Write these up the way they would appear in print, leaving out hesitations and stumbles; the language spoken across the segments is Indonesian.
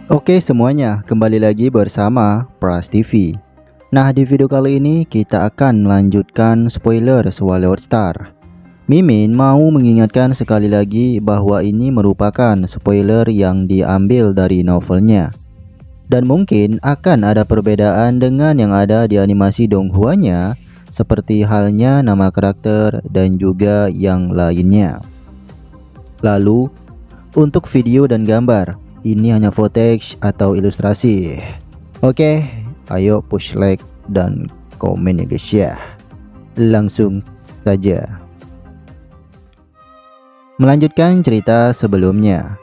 Oke semuanya, kembali lagi bersama Pras TV. Nah, di video kali ini kita akan melanjutkan spoiler Swallow Star. Mimin mau mengingatkan sekali lagi bahwa ini merupakan spoiler yang diambil dari novelnya. Dan mungkin akan ada perbedaan dengan yang ada di animasi Donghuanya, seperti halnya nama karakter dan juga yang lainnya. Lalu, untuk video dan gambar, ini hanya footage atau ilustrasi. Oke, ayo push like dan komen ya guys ya. Langsung saja. Melanjutkan cerita sebelumnya.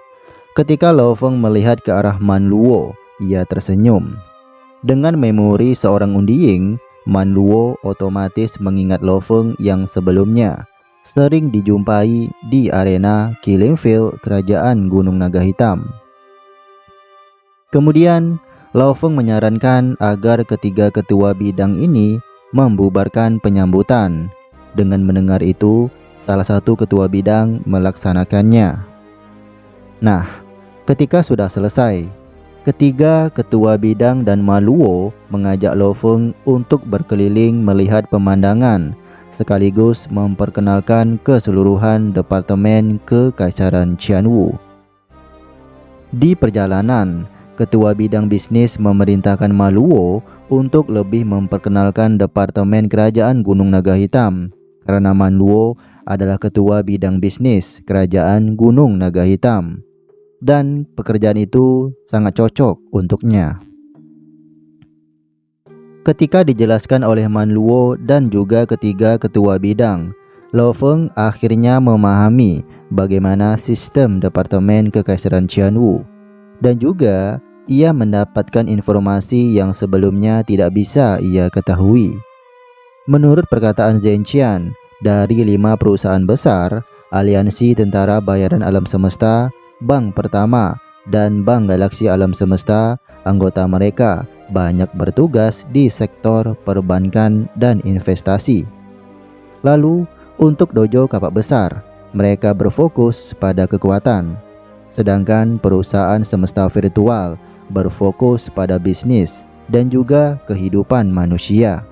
Ketika Lo Feng melihat ke arah Man Luo, ia tersenyum. Dengan memori seorang undiying, Man Luo otomatis mengingat Lo Feng yang sebelumnya sering dijumpai di arena Killing Field Kerajaan Gunung Naga Hitam. Kemudian, Lo Feng menyarankan agar ketiga ketua bidang ini membubarkan penyambutan. Dengan mendengar itu, salah satu ketua bidang melaksanakannya. Nah, ketika sudah selesai, ketiga ketua bidang dan Man Luo mengajak Lo Feng untuk berkeliling melihat pemandangan, sekaligus memperkenalkan keseluruhan departemen Kekaisaran Qianwu. Di perjalanan, ketua bidang bisnis memerintahkan Man Luo untuk lebih memperkenalkan departemen kerajaan Gunung Naga Hitam, karena Man Luo adalah ketua bidang bisnis kerajaan Gunung Naga Hitam, dan pekerjaan itu sangat cocok untuknya. Ketika dijelaskan oleh Man Luo dan juga ketiga ketua bidang, Lo Feng akhirnya memahami bagaimana sistem departemen Kekaisaran Qianwu, dan juga ia mendapatkan informasi yang sebelumnya tidak bisa ia ketahui. Menurut perkataan Zhen Qian, dari 5 perusahaan besar, Aliansi Tentara Bayaran Alam Semesta, Bank Pertama, dan Bank Galaksi Alam Semesta, anggota mereka banyak bertugas di sektor perbankan dan investasi. Lalu, untuk dojo kapak besar, mereka berfokus pada kekuatan, sedangkan perusahaan semesta virtual berfokus pada bisnis dan juga kehidupan manusia.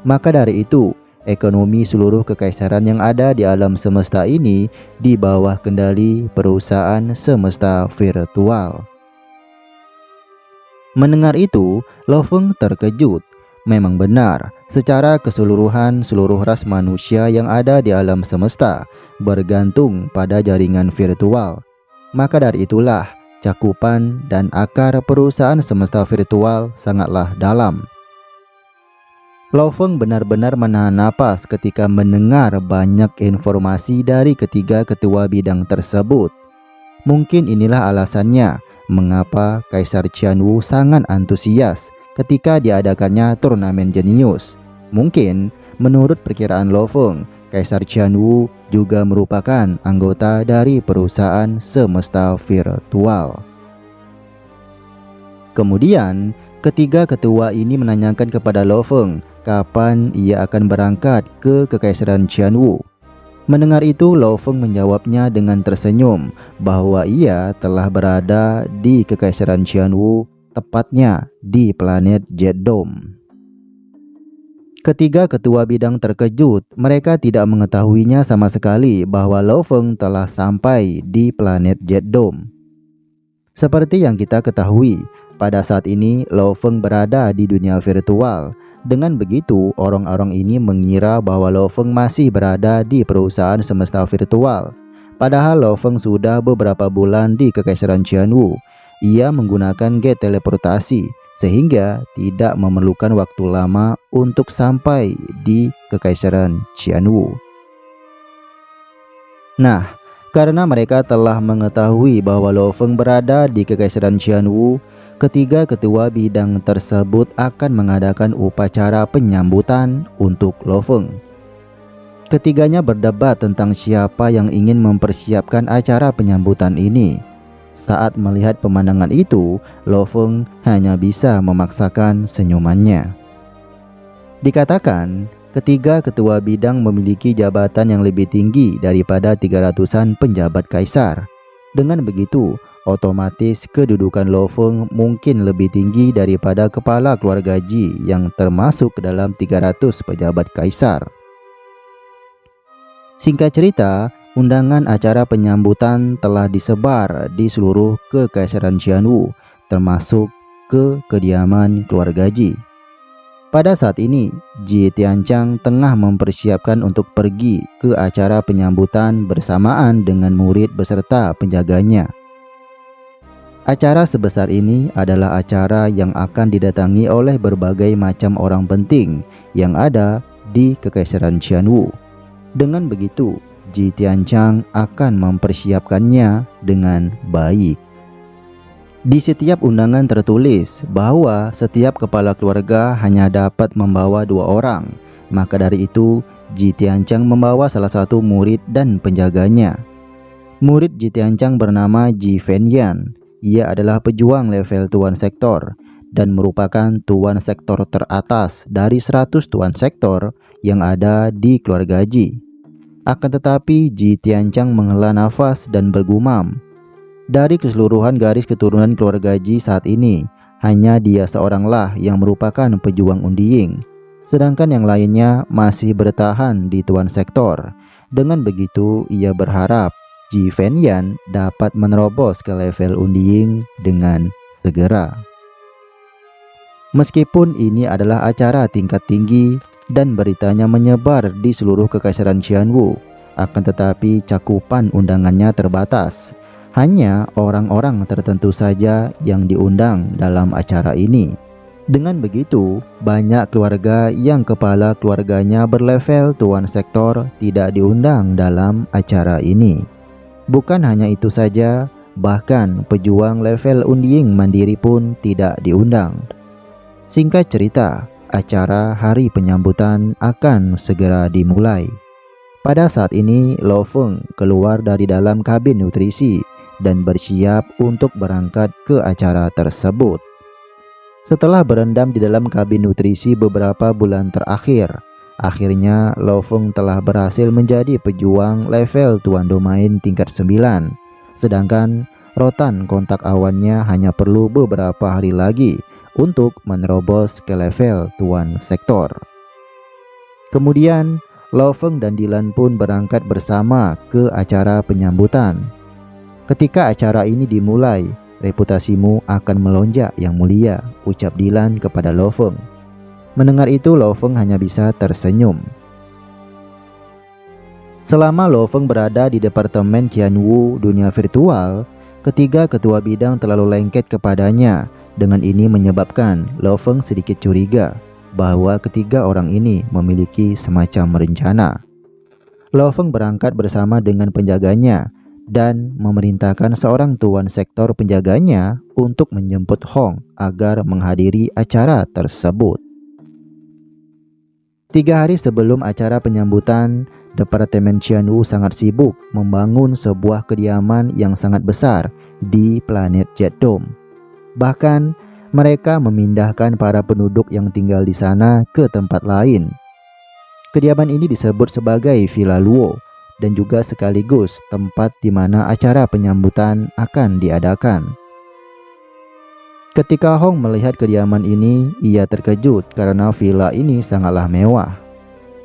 Maka dari itu, ekonomi seluruh kekaisaran yang ada di alam semesta ini di bawah kendali perusahaan semesta virtual. Mendengar itu, Lo Feng terkejut. Memang benar, secara keseluruhan seluruh ras manusia yang ada di alam semesta bergantung pada jaringan virtual. Maka dari itulah, cakupan dan akar perusahaan semesta virtual sangatlah dalam. Lo Feng benar-benar menahan napas ketika mendengar banyak informasi dari ketiga ketua bidang tersebut. Mungkin inilah alasannya mengapa Kaisar Qianwu sangat antusias ketika diadakannya turnamen jenius. Mungkin menurut perkiraan Lo Feng, Kaisar Qianwu juga merupakan anggota dari perusahaan semesta virtual. Kemudian, ketiga ketua ini menanyakan kepada Lo Feng kapan ia akan berangkat ke Kekaisaran Qianwu. Mendengar itu, Lo Feng menjawabnya dengan tersenyum bahwa ia telah berada di Kekaisaran Qianwu, tepatnya di planet Jet Dome. Ketiga ketua bidang terkejut, mereka tidak mengetahuinya sama sekali bahwa Lo Feng telah sampai di planet Jet Dome. Seperti yang kita ketahui, pada saat ini Lo Feng berada di dunia virtual. Dengan begitu, orang-orang ini mengira bahwa Lo Feng masih berada di perusahaan semesta virtual. Padahal Lo Feng sudah beberapa bulan di Kekaisaran Qianwu. Ia menggunakan gate teleportasi, sehingga tidak memerlukan waktu lama untuk sampai di Kekaisaran Qianwu. Nah, karena mereka telah mengetahui bahwa Lo Feng berada di Kekaisaran Qianwu, ketiga ketua bidang tersebut akan mengadakan upacara penyambutan untuk Lo Feng. Ketiganya berdebat tentang siapa yang ingin mempersiapkan acara penyambutan ini. Saat melihat pemandangan itu, Lo Feng hanya bisa memaksakan senyumannya. Dikatakan, ketiga ketua bidang memiliki jabatan yang lebih tinggi daripada 300-an penjabat kaisar. Dengan begitu, otomatis kedudukan Lo Feng mungkin lebih tinggi daripada kepala keluarga Ji yang termasuk ke dalam 300 pejabat kaisar. Singkat cerita, undangan acara penyambutan telah disebar di seluruh kekaisaran Qianwu, termasuk ke kediaman keluarga Ji. Pada saat ini, Ji Tianqiang tengah mempersiapkan untuk pergi ke acara penyambutan bersamaan dengan murid beserta penjaganya. Acara sebesar ini adalah acara yang akan didatangi oleh berbagai macam orang penting yang ada di Kekaisaran Qianwu. Dengan begitu, Ji Tianqiang akan mempersiapkannya dengan baik. Di setiap undangan tertulis bahwa setiap kepala keluarga hanya dapat membawa 2 orang. Maka dari itu, Ji Tianqiang membawa salah satu murid dan penjaganya. Murid Ji Tianqiang bernama Ji Fenyan. Ia adalah pejuang level Tuan Sektor dan merupakan Tuan Sektor teratas dari 100 Tuan Sektor yang ada di keluarga Ji. Akan tetapi, Ji Tianqiang menghela nafas dan bergumam, dari keseluruhan garis keturunan keluarga Ji saat ini, hanya dia seoranglah yang merupakan pejuang Undiying, sedangkan yang lainnya masih bertahan di Tuan Sektor. Dengan begitu, ia berharap Ji Fenyan dapat menerobos ke level Undiying dengan segera. Meskipun ini adalah acara tingkat tinggi dan beritanya menyebar di seluruh Kekaisaran Qianwu, akan tetapi cakupan undangannya terbatas. Hanya orang-orang tertentu saja yang diundang dalam acara ini. Dengan begitu, banyak keluarga yang kepala keluarganya berlevel Tuan Sektor tidak diundang dalam acara ini. Bukan hanya itu saja, bahkan pejuang level Undiying mandiri pun tidak diundang. Singkat cerita, acara hari penyambutan akan segera dimulai. Pada saat ini, Lo Feng keluar dari dalam kabin nutrisi dan bersiap untuk berangkat ke acara tersebut. Setelah berendam di dalam kabin nutrisi beberapa bulan terakhir, akhirnya Lo Feng telah berhasil menjadi pejuang level Tuan Domain tingkat 9. Sedangkan rotan kontak awannya hanya perlu beberapa hari lagi untuk menerobos ke level Tuan Sektor. Kemudian, Lo Feng dan Dilan pun berangkat bersama ke acara penyambutan. Ketika acara ini dimulai, reputasimu akan melonjak yang mulia, ucap Dilan kepada Lo Feng. Mendengar itu, Lo Feng hanya bisa tersenyum. Selama Lo Feng berada di Departemen Qianwu Dunia Virtual, ketiga ketua bidang terlalu lengket kepadanya. Dengan ini menyebabkan Lo Feng sedikit curiga bahwa ketiga orang ini memiliki semacam rencana. Lo Feng berangkat bersama dengan penjaganya dan memerintahkan seorang Tuan Sektor penjaganya untuk menjemput Hong agar menghadiri acara tersebut. 3 hari sebelum acara penyambutan, Departemen Qianwu sangat sibuk membangun sebuah kediaman yang sangat besar di planet Jet Dome. Bahkan, mereka memindahkan para penduduk yang tinggal di sana ke tempat lain. Kediaman ini disebut sebagai Villa Luo dan juga sekaligus tempat di mana acara penyambutan akan diadakan. Ketika Hong melihat kediaman ini, ia terkejut karena villa ini sangatlah mewah.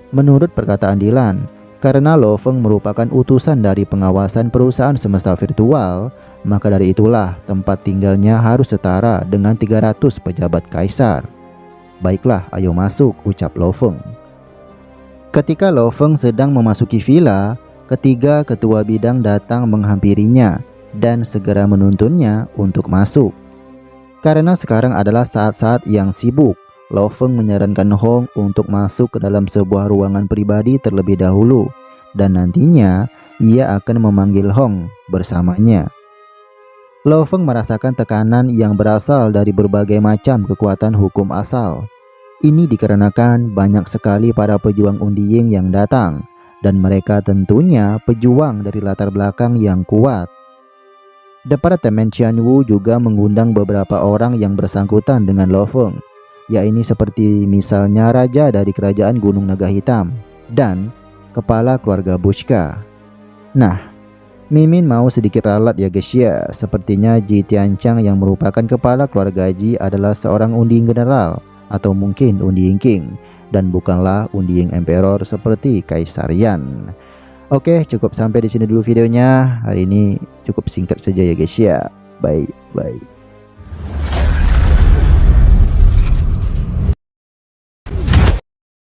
Menurut perkataan Dilan, karena Lo Feng merupakan utusan dari pengawasan perusahaan semesta virtual, maka dari itulah tempat tinggalnya harus setara dengan 300 pejabat kaisar. Baiklah, ayo masuk, ucap Lo Feng. Ketika Lo Feng sedang memasuki villa, ketiga ketua bidang datang menghampirinya dan segera menuntunnya untuk masuk. Karena sekarang adalah saat-saat yang sibuk, Lo Feng menyarankan Hong untuk masuk ke dalam sebuah ruangan pribadi terlebih dahulu, dan nantinya ia akan memanggil Hong bersamanya. Lo Feng merasakan tekanan yang berasal dari berbagai macam kekuatan hukum asal. Ini dikarenakan banyak sekali para pejuang Undiying yang datang, dan mereka tentunya pejuang dari latar belakang yang kuat. Departemen Qianwu juga mengundang beberapa orang yang bersangkutan dengan Lo Feng, yaitu seperti misalnya Raja dari Kerajaan Gunung Naga Hitam dan Kepala Keluarga Bushka. Nah, Mimin mau sedikit ralat ya guys ya. Sepertinya Ji Tianchang yang merupakan kepala keluarga Ji adalah seorang unding general atau mungkin unding king dan bukanlah unding emperor seperti Kaisar Yan. Oke, cukup sampai di sini dulu videonya. Hari ini cukup singkat saja ya guys ya. Bye bye.